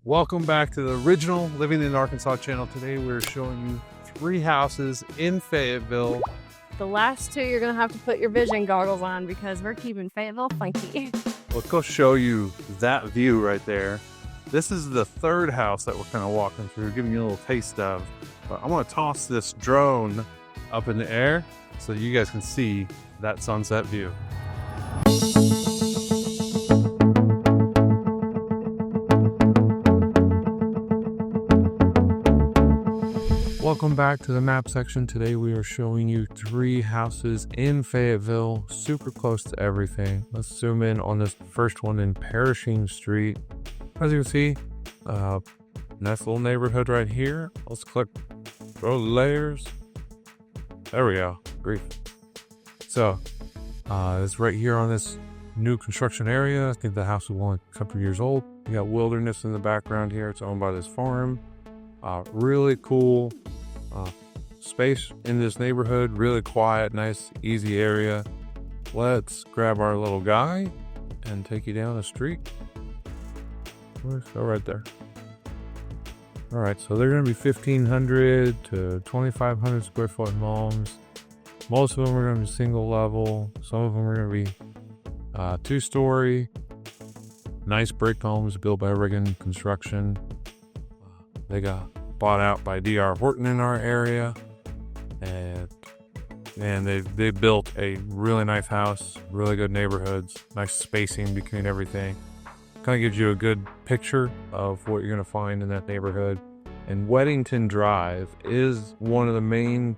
Welcome back to the original Living in Arkansas channel. Today we're showing you 3 houses in Fayetteville. The last 2 you're gonna have to put your vision goggles on because we're keeping Fayetteville funky. Let's go show you that view right there. This is the 3rd house that we're kind of walking through, giving you a little taste of. But I'm gonna toss this drone up in the air so you guys can see that sunset view. Welcome back to the map section. Today we are showing you 3 houses in Fayetteville, super close to everything. Let's zoom in on this first one in Perishing Street. As you can see, nice little neighborhood right here. Let's click throw layers. There we go. Grief. So it's right here on this new construction area. I think the house is only a couple years old. You got wilderness in the background here. It's owned by this farm. Really cool space in this neighborhood, really quiet, nice, easy area. Let's grab our little guy and take you down the street. Let's go right there. All right, so they're going to be 1,500 to 2,500 square foot homes. Most of them are going to be single level. Some of them are going to be 2-story. Nice brick homes built by Oregon Construction. They got bought out by D.R. Horton in our area, and they built a really nice house, really good neighborhoods, nice spacing between everything. Kind of gives you a good picture of what you're going to find in that neighborhood. And Weddington Drive is one of the main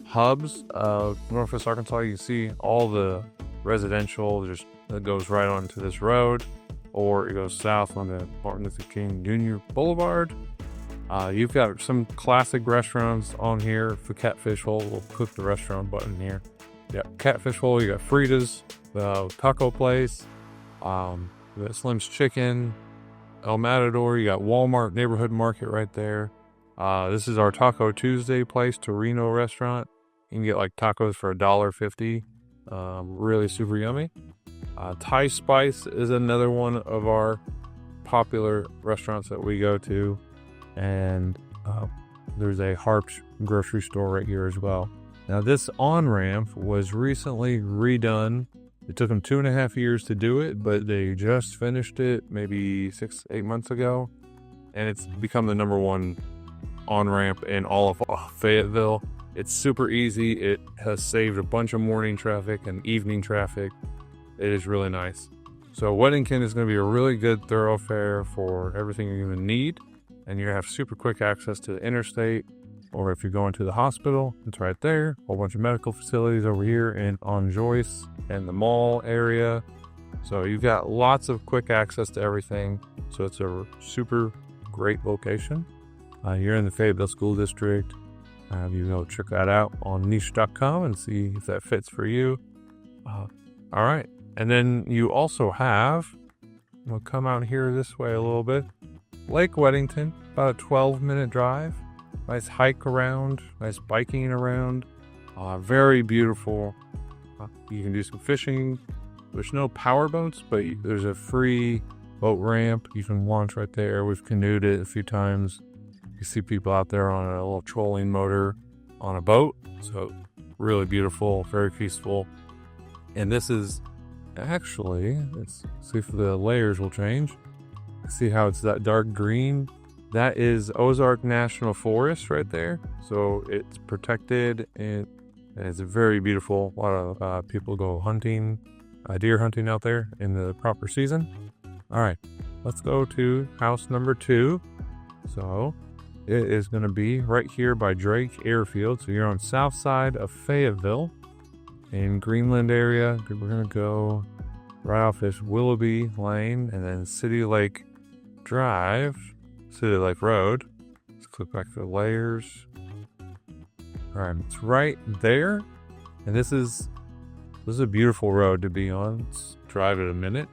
hubs of Northwest Arkansas. You see all the residential just that goes right onto this road, or it goes south on the Martin Luther King Jr. Boulevard. You've got some classic restaurants on here. For Catfish Hole, we'll click the restaurant button here. Yeah, Catfish Hole, you got Frida's, the taco place, you got Slim's Chicken, El Matador, you got Walmart Neighborhood Market right there. This is our Taco Tuesday place, Torino restaurant. You can get like tacos for $1.50. Really super yummy. Thai Spice is another one of our popular restaurants that we go to. And there's a Harps grocery store right here as well. Now this on-ramp was recently redone. It took them 2.5 years to do it, but they just finished it maybe 6-8 months ago. And it's become the #1 on-ramp in all of Fayetteville. It's super easy. It has saved a bunch of morning traffic and evening traffic. It is really nice. So Weddington is going to be a really good thoroughfare for everything you're going to need. And you have super quick access to the interstate, or if you're going to the hospital, it's right there. A whole bunch of medical facilities over here on Joyce and the mall area. So you've got lots of quick access to everything. So it's a super great location. You're in the Fayetteville School District. You go check that out on niche.com and see if that fits for you. All right. And then you also have, we'll come out here this way a little bit. Lake Weddington, about a 12-minute drive. Nice hike around, nice biking around. Very beautiful. You can do some fishing. There's no power boats, but there's a free boat ramp. You can launch right there. We've canoed it a few times. You see people out there on a little trolling motor on a boat. So really beautiful, very peaceful. And this is actually, let's see if the layers will change. See how it's that dark green? That is Ozark National Forest right there. So it's protected and it's very beautiful. A lot of people go hunting, deer hunting out there in the proper season. All right, let's go to house number 2. So it is going to be right here by Drake Airfield. So you're on south side of Fayetteville in Greenland area. We're going to go right off this Willoughby Lane and then City Lake Drive, City Lake Road. Let's click back to the layers. All right, it's right there, and this is a beautiful road to be on. Let's drive it a minute.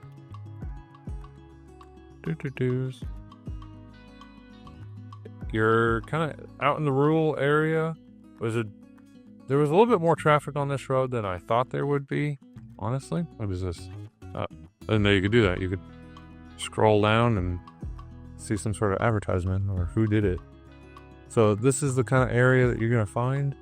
You're kind of out in the rural area. There was a little bit more traffic on this road than I thought there would be. Honestly, what is this? I didn't know you could do that. You could scroll down and see some sort of advertisement or who did it. So this is the kind of area that you're gonna find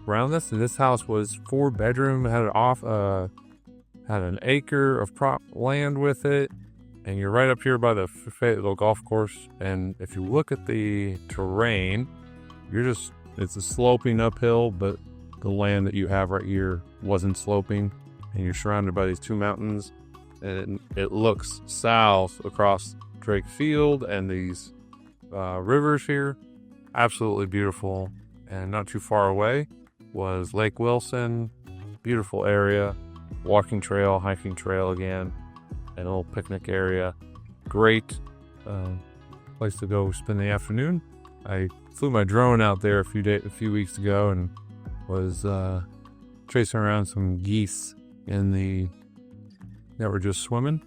around this. And this house was 4-bedroom, had an acre of prop land with it, and you're right up here by the Fayetteville golf course. And if you look at the terrain, it's a sloping uphill, but the land that you have right here wasn't sloping, and you're surrounded by these 2 mountains, and it looks south across Drake Field and these rivers here. Absolutely beautiful. And not too far away was Lake Wilson. Beautiful area, walking trail, hiking trail again, and a little picnic area. Great place to go spend the afternoon. I flew my drone out there a few weeks ago and was chasing around some geese that were just swimming.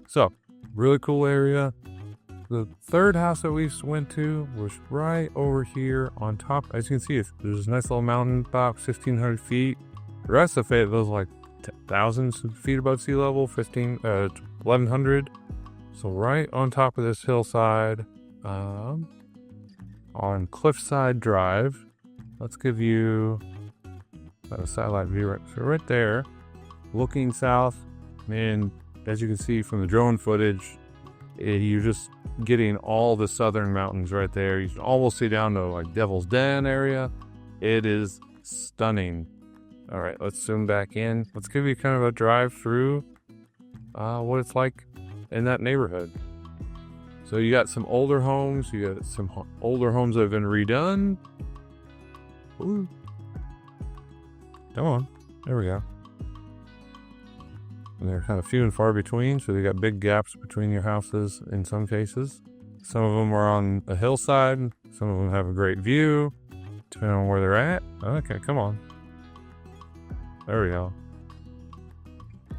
So, really cool area. The third house that we went to was right over here on top. As you can see, there's a nice little mountain, about 1,500 feet. The rest of Fayetteville is like thousands of feet above sea level, 1,100. So right on top of this hillside, on Cliffside Drive. Let's give you a satellite view right there, looking south. And as you can see from the drone footage, you're just getting all the southern mountains right there. You can almost see down to like Devil's Den area. It is stunning. All right, let's zoom back in. Let's give you kind of a drive through what it's like in that neighborhood. So you got some older homes. You got some older homes that have been redone. Ooh. Come on. There we go. And they're kind of few and far between, so they got big gaps between your houses in some cases. Some of them are on a hillside. Some of them have a great view, depending on where they're at. Okay, come on. There we go.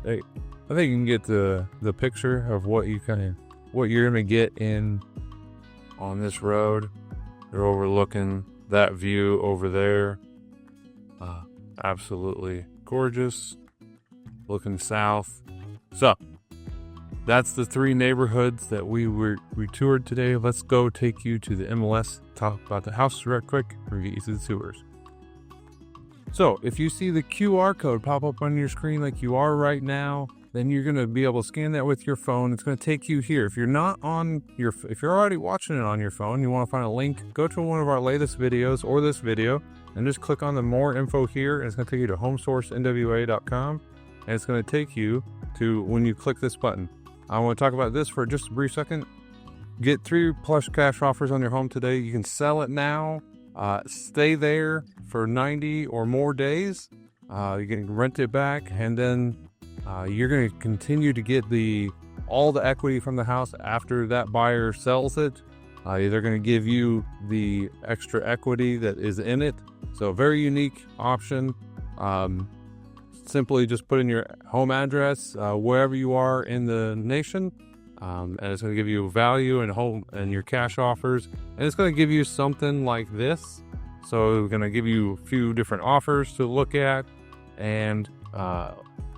Hey, I think you can get the picture of what you're gonna get in on this road. They're overlooking that view over there. Absolutely gorgeous. Looking south. So that's the 3 neighborhoods that we toured today. Let's go take you to the MLS, talk about the house real quick, and get you to the tours. So if you see the QR code pop up on your screen like you are right now, then you're going to be able to scan that with your phone. It's going to take you here. If you're already watching it on your phone, you want to find a link, go to one of our latest videos or this video and just click on the more info here, and it's going to take you to homesourcenwa.com. And it's going to take you to when you click this button. I want to talk about this for just a brief second. Get 3 plush cash offers on your home today. You can sell it now. Stay there for 90 or more days. You can rent it back, and then you're going to continue to get all the equity from the house after that buyer sells it. They're going to give you the extra equity that is in it. So a very unique option. Simply just put in your home address wherever you are in the nation, and it's going to give you value and your cash offers, and it's going to give you something like this. So we're going to give you a few different offers to look at, and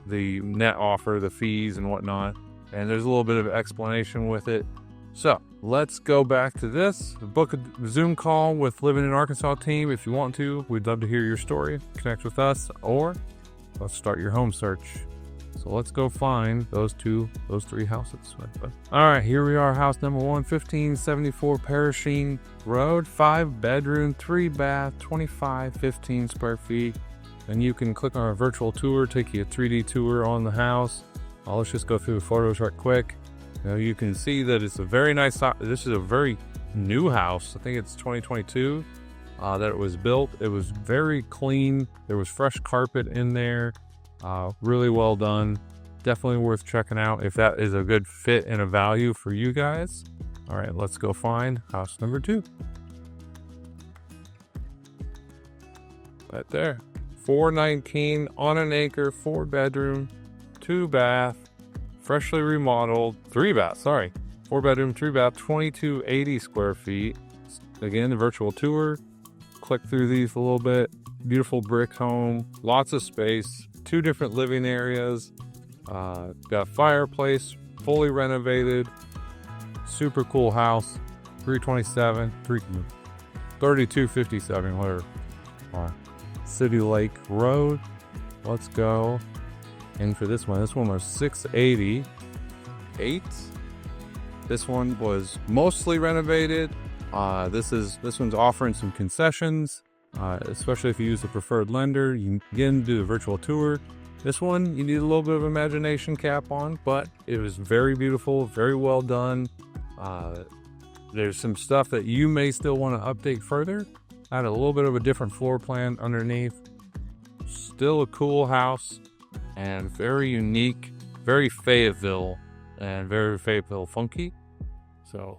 the net offer, the fees and whatnot, and there's a little bit of explanation with it. So let's go back to this. Book a Zoom call with Living in Arkansas team if you want to. We'd love to hear your story. Connect with us, or let's start your home search. So let's go find those 3 houses. All right, here we are. House number 1, 1574 Perishing Road, 5-bedroom, 3-bath, 15 square feet. And you can click on our virtual tour, take you a 3D tour on the house. Let's just go through the photos right quick. Now you can see that it's a very nice. This is a very new house. I think it's 2022 that it was built. It was very clean. There was fresh carpet in there. Really well done. Definitely worth checking out if that is a good fit and a value for you guys. All right, let's go find house number 2. Right there. 419 on an acre, 4-bedroom, 2-bath, freshly remodeled, 3-bath, 4-bedroom, 3-bath, 2280 square feet. Again, the virtual tour. Click through these a little bit. Beautiful brick home, lots of space, 2 different living areas. Got a fireplace, fully renovated. Super cool house. 3257, whatever. City Lake Road. Let's go. And for this one was $688. This one was mostly renovated. This one's offering some concessions, especially if you use the preferred lender. You can do the virtual tour. This one, you need a little bit of imagination cap on, but it was very beautiful, very well done. There's some stuff that you may still want to update further. Had a little bit of a different floor plan underneath. Still a cool house and very unique, very Fayetteville and very Fayetteville funky. So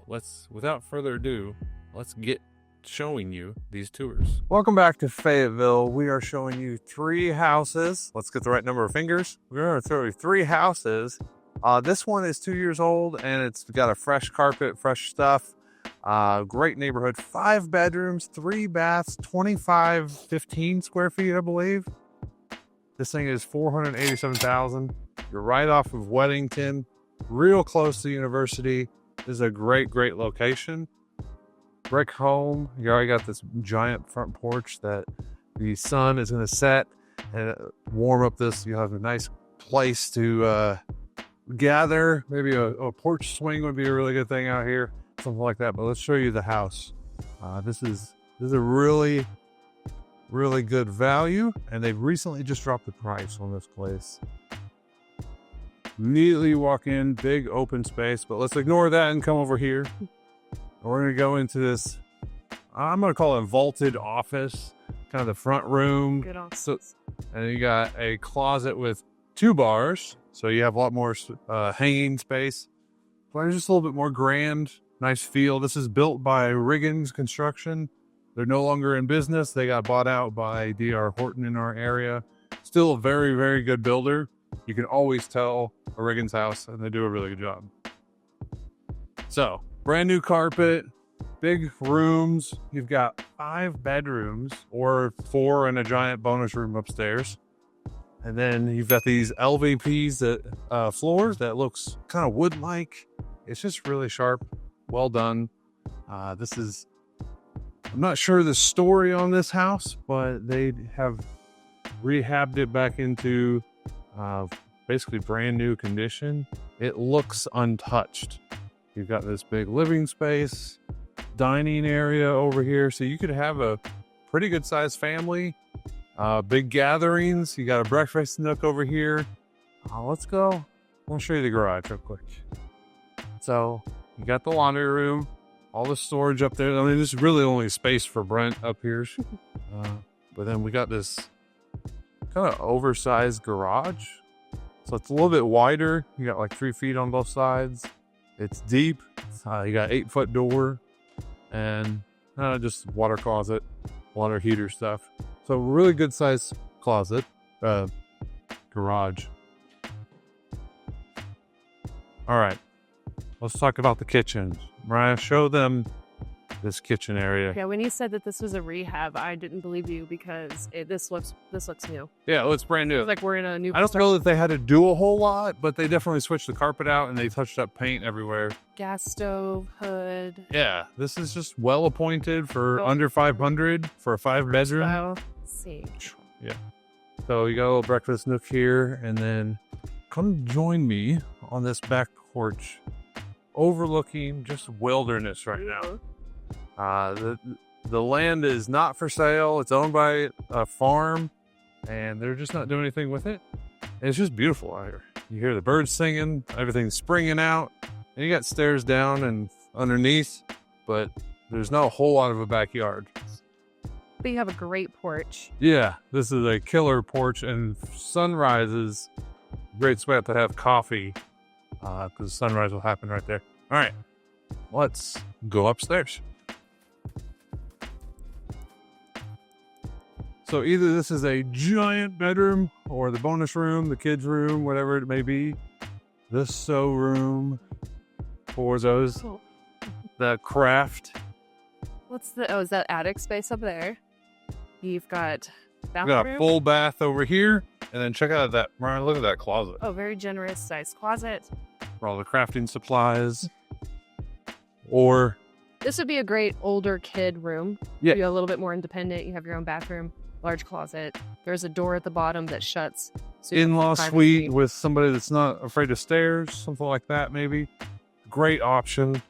without further ado, let's get showing you these tours. Welcome back to Fayetteville. We are showing you 3 houses. Let's get the right number of fingers. We're going to throw you 3 houses. This one is 2 years old and it's got a fresh carpet, fresh stuff. Great neighborhood. 5 bedrooms, 3 baths, 15 square feet, I believe. This thing is $487,000. You're right off of Weddington, real close to the university. This is a great location. Brick home. You already got this giant front porch that the sun is going to set and warm up this. You have a nice place to gather. Maybe a porch swing would be a really good thing out here, something like that. But let's show you the house. This is a really good value, and they've recently just dropped the price on this place. Immediately walk in, big open space, but let's ignore that and come over here. We're going to go into this, I'm going to call it a vaulted office, kind of the front room. Good office. So, and you got a closet with 2 bars, so you have a lot more hanging space. But it's just a little bit more grand, nice feel. This is built by Riggins Construction. They're no longer in business. They got bought out by D.R. Horton in our area. Still a very good builder. You can always tell a Riggins house, and they do a really good job. So, brand new carpet, big rooms. You've got 5 bedrooms, or 4 and a giant bonus room upstairs. And then you've got these LVPs that floors that looks kind of wood-like. It's just really sharp, well done. I'm not sure the story on this house, but they have rehabbed it back into basically brand new condition. It looks untouched. You've got this big living space, dining area over here, so you could have a pretty good sized family. Big gatherings. You got a breakfast nook over here. Let's go. I'll show you the garage real quick. So you got the laundry room, all the storage up there. I mean, this is really only space for Brent up here. But then we got this kind of oversized garage. So it's a little bit wider. You got like 3 feet on both sides. It's deep. You got 8-foot door and just water closet, water heater stuff. So really good size closet, garage. All right, let's talk about the kitchen. Mariah, show them this kitchen area. Yeah, when you said that this was a rehab, I didn't believe you because this looks new. Yeah, it's brand new. It's like we're in a new. I don't know that they had to do a whole lot, but they definitely switched the carpet out and they touched up paint everywhere. Gas stove, hood. Yeah, this is just well appointed for under 500 for a 5-bedroom. Let's see. Yeah. So you got a little breakfast nook here, and then come join me on this back porch, overlooking just wilderness right now. The land is not for sale. It's owned by a farm, and they're just not doing anything with it. And it's just beautiful out here. You hear the birds singing, everything's springing out, and you got stairs down and underneath, but there's not a whole lot of a backyard. But you have a great porch. Yeah, this is a killer porch, and sunrises, great spot to have coffee, because sunrise will happen right there. All right, let's go upstairs. So either this is a giant bedroom or the bonus room, the kids' room, whatever it may be. The sew room for those that craft. Is that attic space up there? You've got bathroom. We got a full bath over here. And then check out that, Mariah, look at that closet. Oh, very generous sized closet. For all the crafting supplies. Or this would be a great older kid room. Yeah. You're a little bit more independent. You have your own bathroom, large closet. There's a door at the bottom that shuts. So in-law suite with somebody that's not afraid of stairs, something like that maybe. Great option.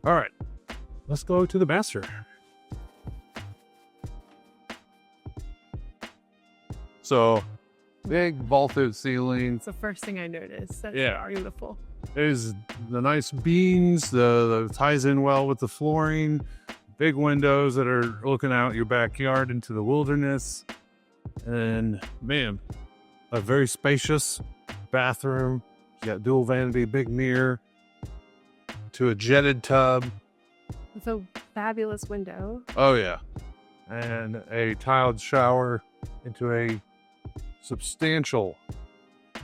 All right, let's go to the master. So, big vaulted ceiling. It's the first thing I noticed. That's Yeah. beautiful. There's the nice beams, the ties in well with the flooring, big windows that are looking out your backyard into the wilderness. And man, a very spacious bathroom. You got dual vanity, big mirror to a jetted tub. It's a fabulous window. Oh yeah. And a tiled shower into a substantial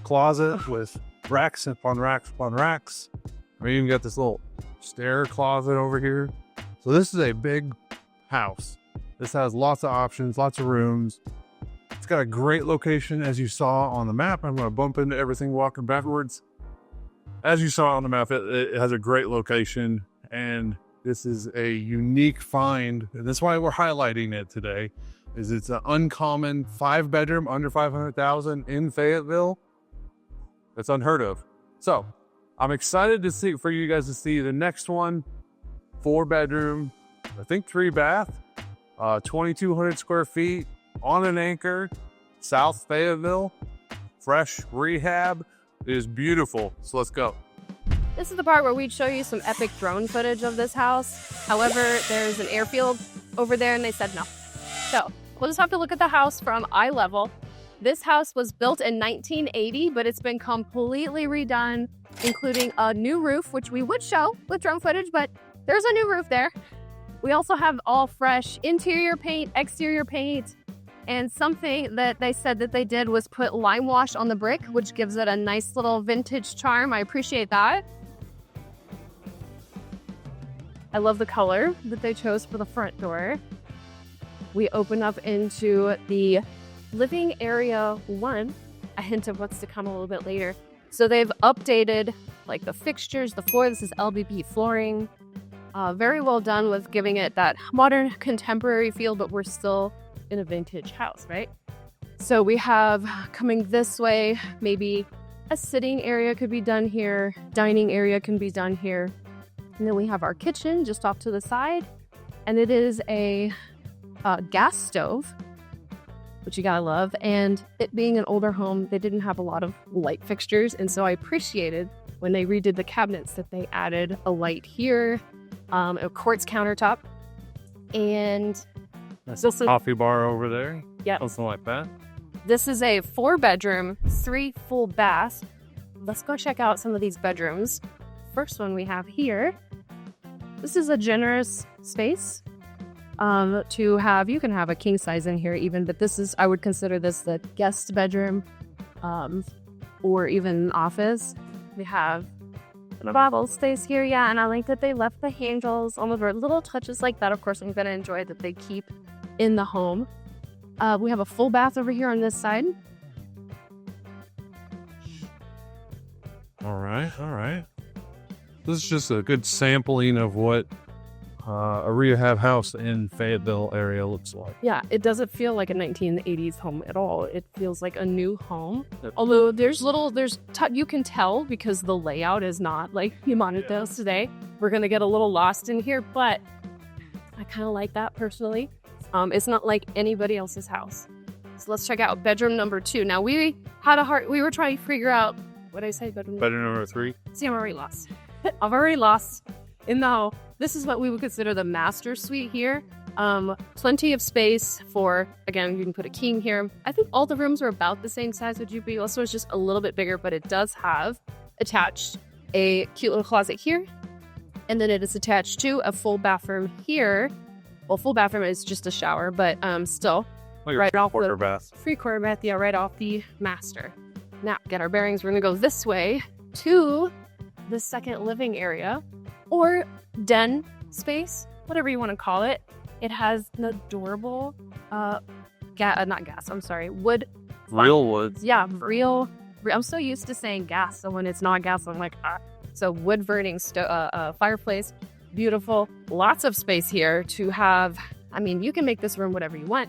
closet with racks upon racks upon racks. We even got this little stair closet over here. So this is a big house. This has lots of options, lots of rooms. It's got a great location, as you saw on the map. I'm going to bump into everything walking backwards. As you saw on the map, it has a great location, and this is a unique find, and that's why we're highlighting it today. Is it's an uncommon 5-bedroom under 500,000 in Fayetteville. That's unheard of. So I'm excited to see for you guys to see the next one. 4-bedroom, I think 3-bath, 2,200 square feet on an acre, South Fayetteville, fresh rehab. It is beautiful. So let's go. This is the part where we'd show you some epic drone footage of this house. However, there's an airfield over there and they said no. So we'll just have to look at the house from eye level. This house was built in 1980, but it's been completely redone, including a new roof, which we would show with drone footage, but there's a new roof there. We also have all fresh interior paint, exterior paint, and something that they said that they did was put lime wash on the brick, which gives it a nice little vintage charm. I appreciate that. I love the color that they chose for the front door. We open up into the living area 1, a hint of what's to come a little bit later. So they've updated like the fixtures, the floor. This is LVP flooring. Very well done with giving it that modern contemporary feel, but we're still in a vintage house, right? So we have coming this way, maybe a sitting area could be done here. Dining area can be done here. And then we have our kitchen just off to the side. And it is a gas stove, which you gotta love. And it being an older home, they didn't have a lot of light fixtures. And so I appreciated when they redid the cabinets that they added a light here, a quartz countertop. And that's a coffee bar over there. Yeah. Something like that. This is a 4-bedroom, 3 full baths. Let's go check out some of these bedrooms. First one we have here. This is a generous space to have. You can have a king size in here even, but this is, I would consider this the guest bedroom or even office. We have a bottle space here, yeah, and I like that they left the handles on the door. Little touches like that, of course, I'm gonna enjoy that they keep in the home. We have a full bath over here on this side. All right. This is just a good sampling of what a rehab house in Fayetteville area looks like. Yeah, it doesn't feel like a 1980s home at all. It feels like a new home. Although you can tell because the layout is not like you wanted those today. We're gonna get a little lost in here, but I kind of like that personally. It's not like anybody else's house. So let's check out bedroom number 2. Now we were trying to figure out, what did I say? Bedroom number 3. See, I'm already lost. I've already lost in the home. This is what we would consider the master suite here. Plenty of space for, again, you can put a king here. I think all the rooms are about the same size with UP. Also, it's just a little bit bigger, but it does have attached a cute little closet here. And then it is attached to a full bathroom here. Well, full bathroom is just a shower, but still. Like right off quarter the bath. Free quarter bath, yeah, right off the master. Now, get our bearings. We're gonna go this way to the second living area or den space, whatever you want to call it. It has an adorable wood. Real wood. Yeah, real. I'm so used to saying gas, so when it's not gas, I'm like, ah. So wood burning fireplace, beautiful. Lots of space here to have, I mean, you can make this room whatever you want.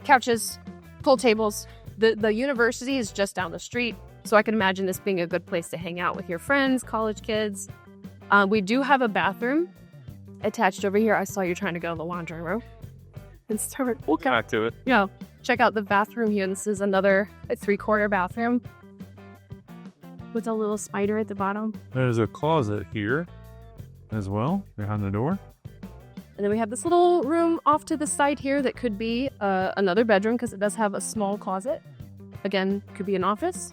Couches, pool tables. The university is just down the street, so I can imagine this being a good place to hang out with your friends, college kids. We do have a bathroom attached over here. I saw you trying to go to the laundry room. And start, We'll get back to it. yeah, check out the bathroom here. This is another 3/4 bathroom with a little spider at the bottom. There's a closet here as well behind the door. And then we have this little room off to the side here that could be another bedroom because it does have a small closet. Again, could be an office.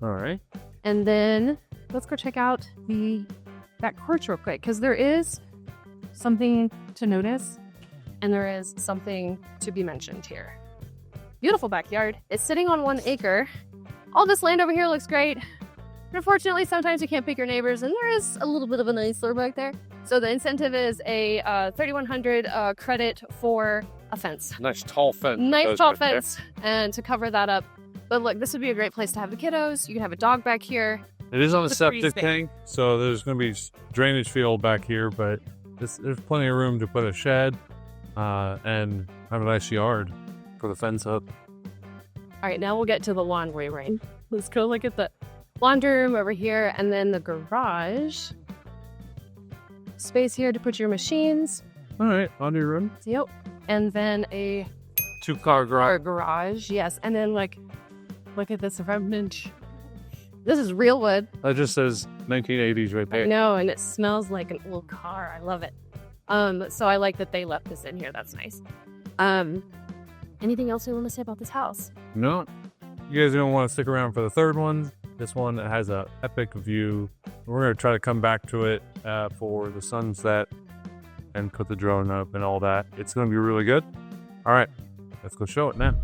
All right. And then let's go check out the back porch real quick because there is something to notice and there is something to be mentioned here. Beautiful backyard. It's sitting on 1 acre. All this land over here looks great. But unfortunately, sometimes you can't pick your neighbors and there is a little bit of an eyesore back there. So the incentive is a $3,100 credit for a fence. Nice tall fence. Nice tall fence and to cover that up. But look, this would be a great place to have the kiddos. You can have a dog back here. It is on a It's a pretty septic tank, so there's going to be drainage field back here, but there's plenty of room to put a shed and have a nice yard for the fence up. All right, now we'll get to the laundry room. Let's go look at the laundry room over here and then the garage. Space here to put your machines. All right, laundry room. Yep. And then a 2-car garage. garage. Yes. And then look at this remnant. This is real wood. That just says 1980s right I there. know, and it smells like an old car. I love it. So I like that they left this in here. That's nice. Anything else you want to say about this house? No, you guys don't want to stick around for the third one. This one has a epic view. We're going to try to come back to it for the sunset and put the drone up and all that. It's going to be really good. All right, let's go show it now.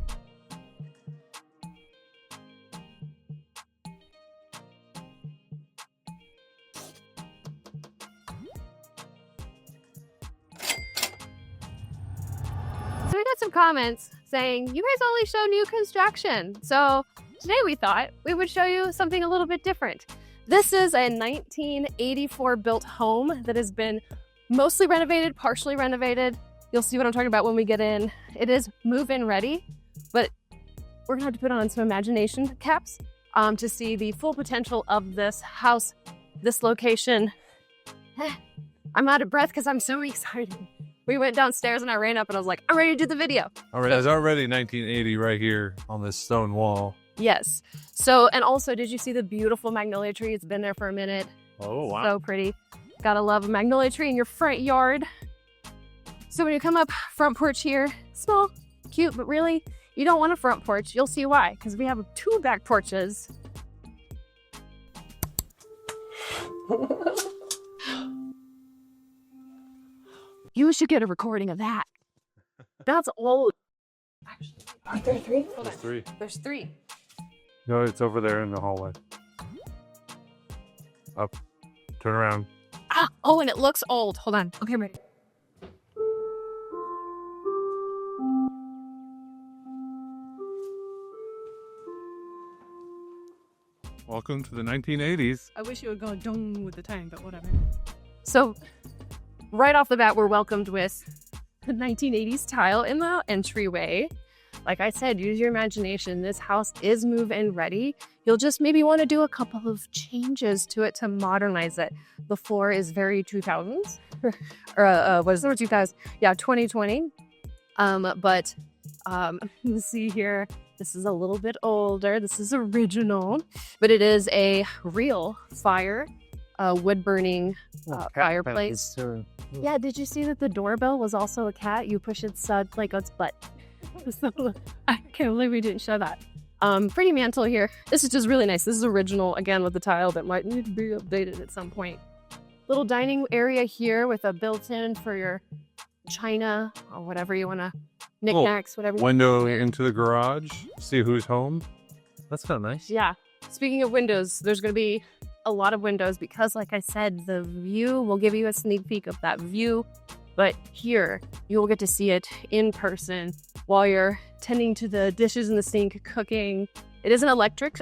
So we got some comments saying, you guys only show new construction. So today we thought we would show you something a little bit different. This is a 1984 built home that has been mostly renovated, partially renovated. You'll see what I'm talking about when we get in. It is move-in ready, but we're gonna have to put on some imagination caps to see the full potential of this house, this location. I'm out of breath because I'm so excited. We went downstairs and I ran up and I was like, I'm ready to do the video. All right, there's already 1980 right here on this stone wall. Yes. So, and also, did you see the beautiful magnolia tree? It's been there for a minute. Oh, wow. So pretty. Gotta love a magnolia tree in your front yard. So when you come up front porch here, small, cute, but really, you don't want a front porch. You'll see why, because we have 2 back porches. You should get a recording of that. That's old. Actually, are there 3? Hold There's on. 3. There's 3. No, it's over there in the hallway. Up. Turn around. Ah, oh, and it looks old. Hold on. Okay, I'm ready. Welcome to the 1980s. I wish you would go dong with the time, but whatever. So, right off the bat, we're welcomed with the 1980s tile in the entryway. Like I said, use your imagination. This house is move-in ready. You'll just maybe want to do a couple of changes to it to modernize it. The floor is very 2000s. Or what is it, 2000? Yeah, 2020. You see here, this is a little bit older. This is original, but it is a real fire, wood-burning fireplace. Yeah, did you see that the doorbell was also a cat? You push its butt. So I can't believe we didn't show that. Pretty mantle here. This is just really nice. This is original, again, with the tile that might need to be updated at some point. Little dining area here with a built-in for your china or whatever you want to, knickknacks, whatever. Window into the garage. See who's home. That's kind of nice. Yeah. Speaking of windows, there's going to be a lot of windows because, like I said, the view will give you a sneak peek of that view. But here, you will get to see it in person while you're tending to the dishes in the sink, cooking. It is an electric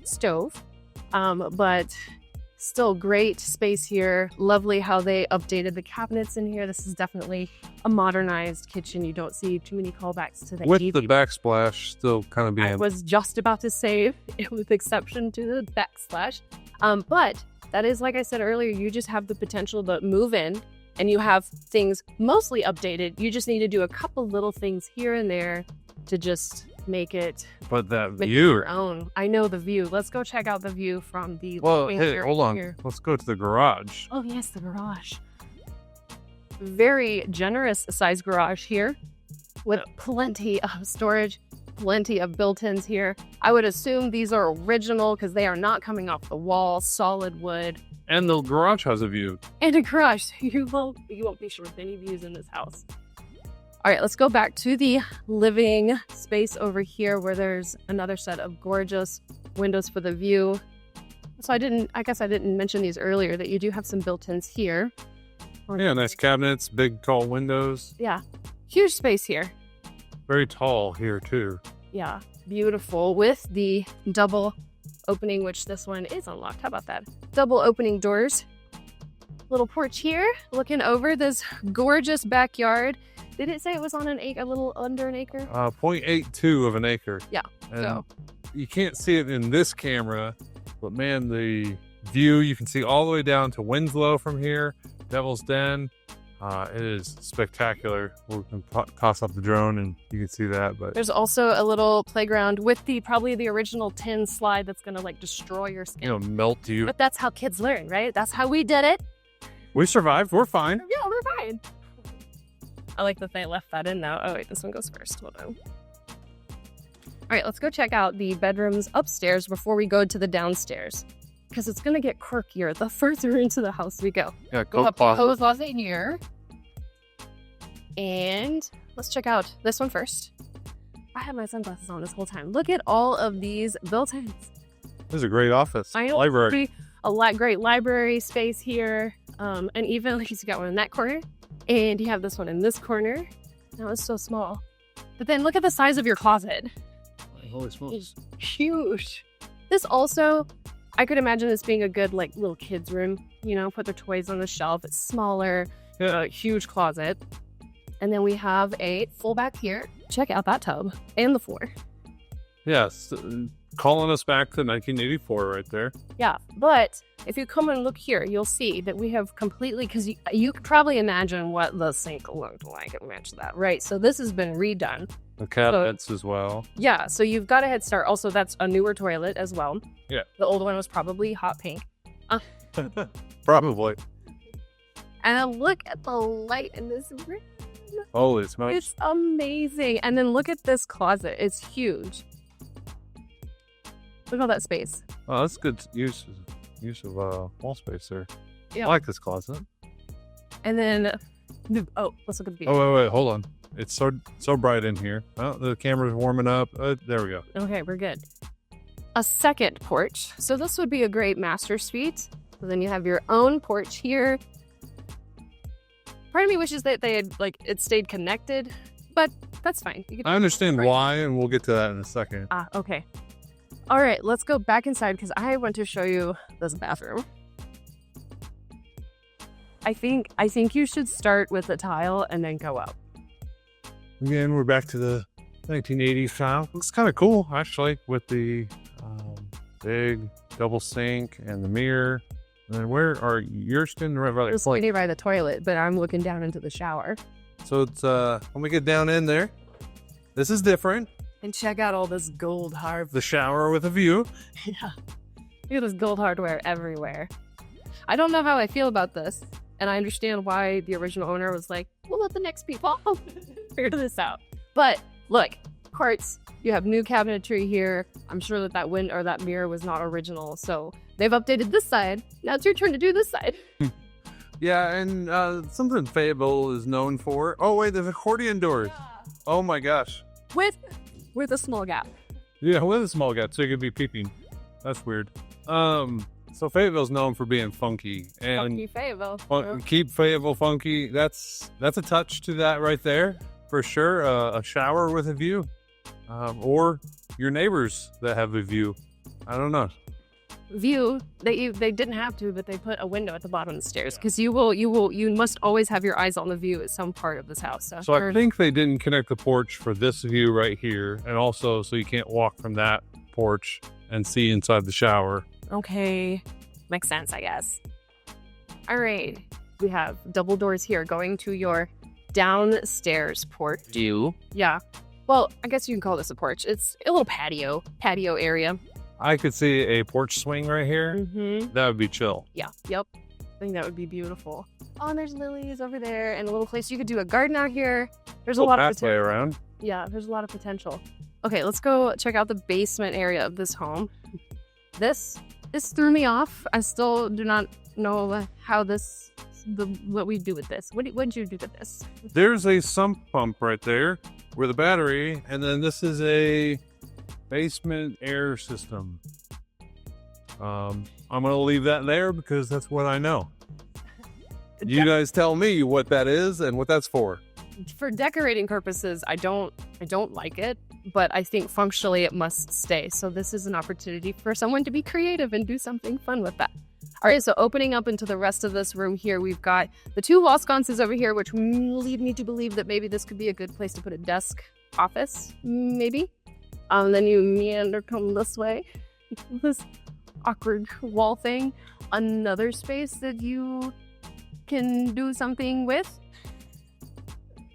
stove, but Still great space here. Lovely how they updated the cabinets in here. This is definitely a modernized kitchen. You don't see too many callbacks to the With 80s. the backsplash still kind of being... I was just about to say, with exception to the backsplash. But that is, like I said earlier, you just have the potential to move in and you have things mostly updated. You just need to do a couple little things here and there to just make it But that make it view... your own. I know the view. Let's go check out the view from the... Well, living hey, area hold on. here. Let's go to the garage. Oh, yes, the garage. Very generous size garage here with plenty of storage, plenty of built-ins here. I would assume these are original because they are not coming off the wall, solid wood. And the garage has a view. And a garage. You won't be short of any views in this house. All right, let's go back to the living space over here where there's another set of gorgeous windows for the view. So I guess I didn't mention these earlier, that you do have some built-ins here. Yeah, nice cabinets, big tall windows. Yeah, huge space here. Very tall here too. Yeah, beautiful with the double opening, which this one is unlocked. How about that? Double opening doors. Little porch here, looking over this gorgeous backyard. Did it say it was on an acre, a little under an acre? 0.82 of an acre. Yeah, And so you can't see it in this camera, but man, the view, you can see all the way down to Winslow from here, Devil's Den. It is spectacular. We can toss up the drone and you can see that. But there's also a little playground with probably the original tin slide that's gonna like destroy your skin. melt you. But that's how kids learn, right? That's how we did it. We survived. We're fine. Yeah, we're fine. I like that they left that in now. Oh wait, this one goes first. Hold on. All right, let's go check out the bedrooms upstairs before we go to the downstairs, because it's gonna get quirkier the further into the house we go. Yeah, We'll have clothes closet in here, and let's check out this one first. I had my sunglasses on this whole time. Look at all of these built-ins. This is a great office. I know, Library. Great library space here, and even like you got one in that corner, and you have this one in this corner. Now it's so small, but then look at the size of your closet. Holy smokes! It's huge. This also, I could imagine this being a good like little kids room. Put their toys on the shelf. It's smaller, huge closet, and then we have a full back here. Check out that tub and the floor. Yes, calling us back to 1984 right there. Yeah, but if you come and look here, you'll see that we have completely, because you could probably imagine what the sink looked like and match that, right? So this has been redone. The cabinets as well. Yeah, so you've got a head start. Also, that's a newer toilet as well. Yeah. The old one was probably hot pink. Probably. And look at the light in this room. Holy smokes. It's amazing. And then look at this closet. It's huge. Look at all that space. Oh, that's good use of wall space there. Yeah. I like this closet. And then, let's look at the view. Oh, wait, hold on. It's so bright in here. Oh, the camera's warming up. There we go. Okay, we're good. A second porch. So this would be a great master suite. So then you have your own porch here. Part of me wishes that they had it stayed connected, but that's fine. I understand why, and we'll get to that in a second. Okay. All right, let's go back inside because I want to show you this bathroom. I think you should start with the tile and then go up. Again, we're back to the 1980s style. Looks kind of cool, actually, with the big double sink and the mirror. And then where are you're standing right by Just sitting by the toilet, but I'm looking down into the shower. So it's when we get down in there, this is different. And check out all this gold hardware. The shower with a view. Yeah. Look at this gold hardware everywhere. I don't know how I feel about this. And I understand why the original owner was like, we'll let the next people figure this out. But look, quartz, you have new cabinetry here. I'm sure that wind or that mirror was not original. So they've updated this side. Now it's your turn to do this side. Yeah, and something Fayetteville is known for. Oh, wait, there's accordion doors. Oh, my gosh. With a small gap. Yeah, with a small gap, so you could be peeping. That's weird. So Fayetteville's known for being funky. And Funky Fayetteville. keep Fayetteville funky. That's a touch to that right there, for sure. A shower with a view. Or your neighbors that have a view. I don't know. view. They didn't have to, but they put a window at the bottom of the stairs because you must always have your eyes on the view at some part of this house. So I think they didn't connect the porch for this view right here, and also so you can't walk from that porch and see inside the shower. Okay, makes sense, I guess. All right, we have double doors here going to your downstairs porch. Yeah. Well, I guess you can call this a porch. It's a little patio area. I could see a porch swing right here. Mm-hmm. That would be chill. Yeah. Yep. I think that would be beautiful. Oh, and there's lilies over there and a little place you could do a garden out here. There's a lot of pathway around. Yeah, there's a lot of potential. Okay, let's go check out the basement area of this home. This threw me off. I still do not know how what we do with this. What did you do with this? There's a sump pump right there with a battery, and then this is a basement air system. I'm gonna leave that there because that's what I know. You guys tell me what that is and what that's for. For decorating purposes, I don't like it, but I think functionally it must stay. So this is an opportunity for someone to be creative and do something fun with that. All right, so opening up into the rest of this room here, we've got the two wall sconces over here, which lead me to believe that maybe this could be a good place to put a desk office, maybe. Then you meander come this way. This awkward wall thing. Another space that you can do something with.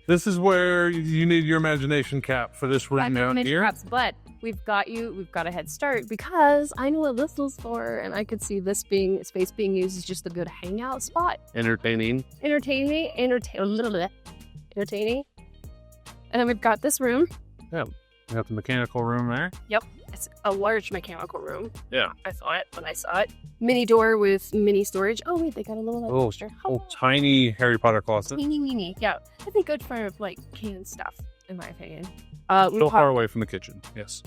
This is where you need your imagination cap for this room out here. Caps, but we've got a head start because I know what this is for, and I could see this space being used as just a good hangout spot. Entertaining. Entertaining. And then we've got this room. Yeah, we got the mechanical room there. Yep, it's a large mechanical room. Yeah. I thought when I saw it. Mini door with mini storage. Oh wait, they got a little extra. Little tiny Harry Potter closet. Teeny weeny. Yeah, that'd be good for like canned stuff, in my opinion. Still far away from the kitchen. Yes.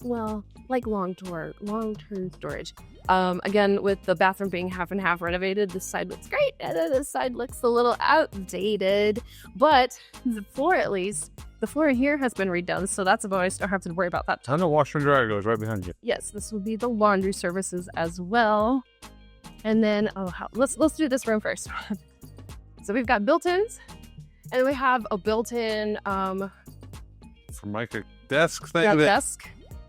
Well, like long-term storage. Again, with the bathroom being half and half renovated, this side looks great, and then this side looks a little outdated. But the floor, at least, the floor here has been redone, so that's a bonus. Don't have to worry about that. Ton of washer and dryer goes right behind you. Yes, this would be the laundry services as well. And then, let's do this room first. So we've got built-ins, and we have a built-in Formica desk thing. Yeah, that desk.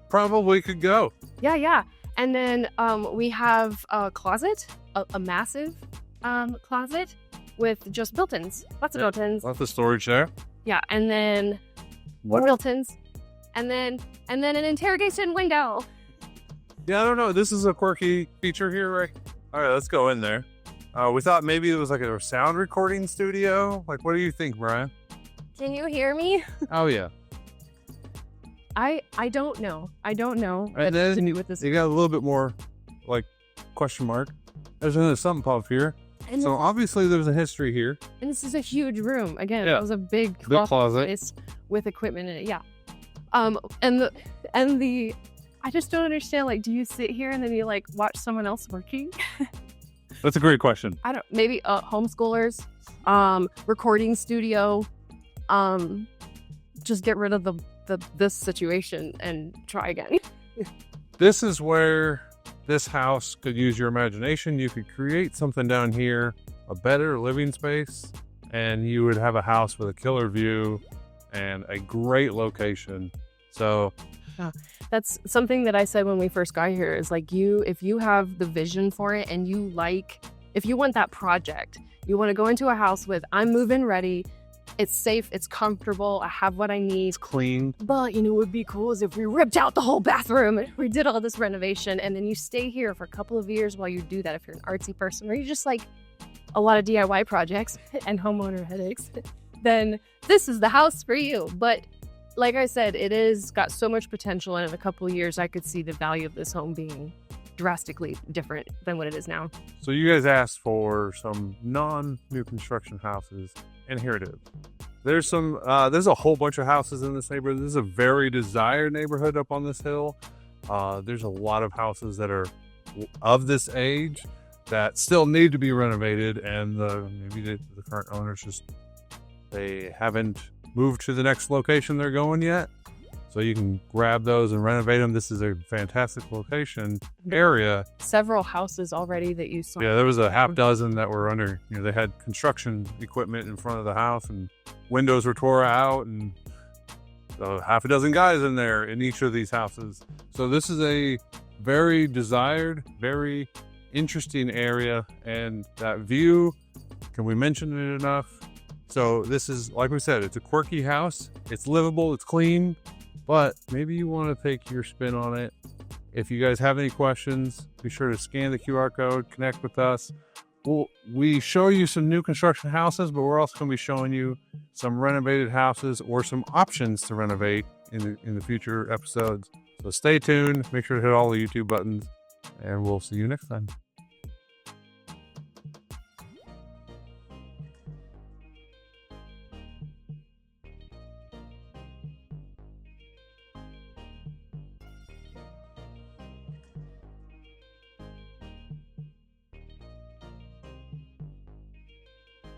Probably could go. Yeah. And then we have a closet, a massive closet with just built-ins. Lots of built-ins. Lots of storage there. Yeah, and then more built-ins. And then an interrogation window. Yeah, I don't know. This is a quirky feature here, right? All right, let's go in there. We thought maybe it was like a sound recording studio. Like, what do you think, Brian? Can you hear me? Oh, yeah. I don't know. And then with this. you got a little bit more, like, question mark. There's another sump pump here. And so obviously there's a history here. And this is a huge room. Again, Yeah. it was a big closet space with equipment in it. Yeah. And the I just don't understand. Like, do you sit here and then you like watch someone else working? That's a great question. I don't. Maybe homeschoolers, recording studio. Just get rid of this situation and try again. This is where this house could use your imagination. You could create something down here, a better living space, and you would have a house with a killer view and a great location. So that's something that I said when we first got here is like if you have the vision for it and if you want that project, you want to go into a house with, I'm move-in ready, it's safe, it's comfortable, I have what I need. It's clean. But, what would be cool is if we ripped out the whole bathroom and we did all this renovation and then you stay here for a couple of years while you do that if you're an artsy person or you just like a lot of DIY projects and homeowner headaches, then this is the house for you. But like I said, it is got so much potential and in a couple of years I could see the value of this home being drastically different than what it is now. So you guys asked for some non-new construction houses, and here it is. There's a whole bunch of houses in this neighborhood. This is a very desired neighborhood up on this hill. There's a lot of houses that are of this age that still need to be renovated, and maybe the current owners they haven't moved to the next location they're going yet. So you can grab those and renovate them. This is a fantastic location area. Several houses already that you saw. Yeah, there was a half dozen that were under, they had construction equipment in front of the house and windows were tore out and half a dozen guys in there in each of these houses. So this is a very desired, very interesting area, and that view, can we mention it enough? So this is, like we said, it's a quirky house. It's livable, it's clean, but maybe you want to take your spin on it. If you guys have any questions, be sure to scan the QR code, connect with us. We show you some new construction houses, but we're also going to be showing you some renovated houses or some options to renovate in the future episodes. So stay tuned, make sure to hit all the YouTube buttons, and we'll see you next time.